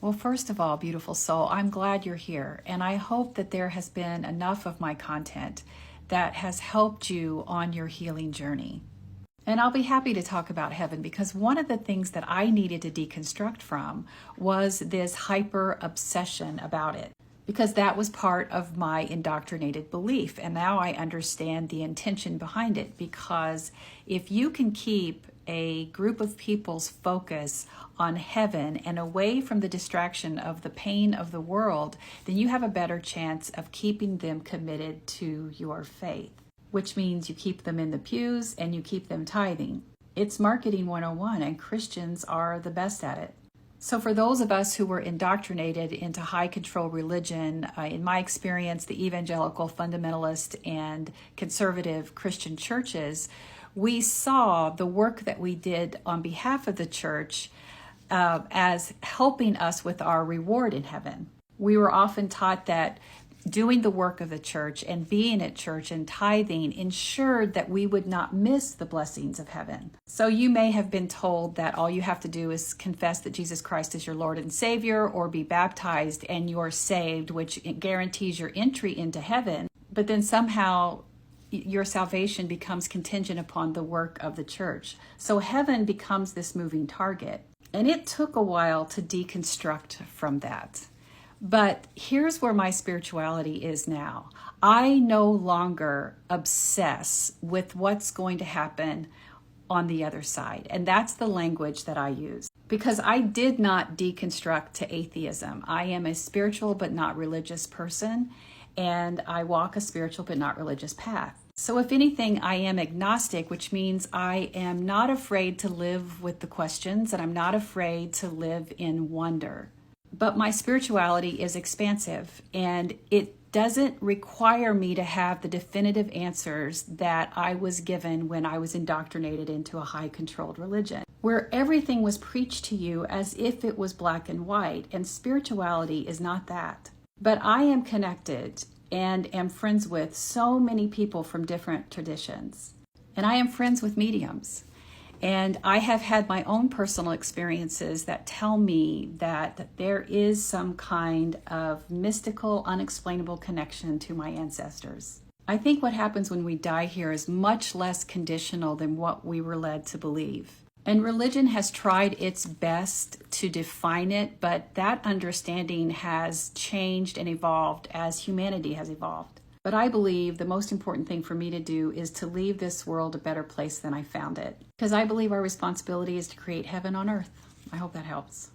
Well, first of all, beautiful soul, I'm glad you're here. And I hope that there has been enough of my content that has helped you on your healing journey. And I'll be happy to talk about heaven because one of the things that I needed to deconstruct from was this hyper obsession about it, because that was part of my indoctrinated belief. And now I understand the intention behind it, because if you can keep a group of people's focus on heaven and away from the distraction of the pain of the world, then you have a better chance of keeping them committed to your faith, which means you keep them in the pews and you keep them tithing. It's marketing 101, and Christians are the best at it. So for those of us who were indoctrinated into high control religion, in my experience, the evangelical, fundamentalist, and conservative Christian churches, we saw the work that we did on behalf of the church as helping us with our reward in heaven. We were often taught that doing the work of the church and being at church and tithing ensured that we would not miss the blessings of heaven. So you may have been told that all you have to do is confess that Jesus Christ is your Lord and Savior, or be baptized and you're saved, which guarantees your entry into heaven. But then somehow your salvation becomes contingent upon the work of the church. So heaven becomes this moving target. And it took a while to deconstruct from that. But here's where my spirituality is now. I no longer obsess with what's going to happen on the other side. And that's the language that I use, because I did not deconstruct to atheism. I am a spiritual but not religious person, and I walk a spiritual but not religious path. So if anything, I am agnostic, which means I am not afraid to live with the questions, and I'm not afraid to live in wonder. But my spirituality is expansive, and it doesn't require me to have the definitive answers that I was given when I was indoctrinated into a high-controlled religion, where everything was preached to you as if it was black and white, and spirituality is not that. But I am connected and am friends with so many people from different traditions, and I am friends with mediums. And I have had my own personal experiences that tell me that there is some kind of mystical, unexplainable connection to my ancestors. I think what happens when we die here is much less conditional than what we were led to believe. And religion has tried its best to define it, but that understanding has changed and evolved as humanity has evolved. But I believe the most important thing for me to do is to leave this world a better place than I found it, because I believe our responsibility is to create heaven on earth. I hope that helps.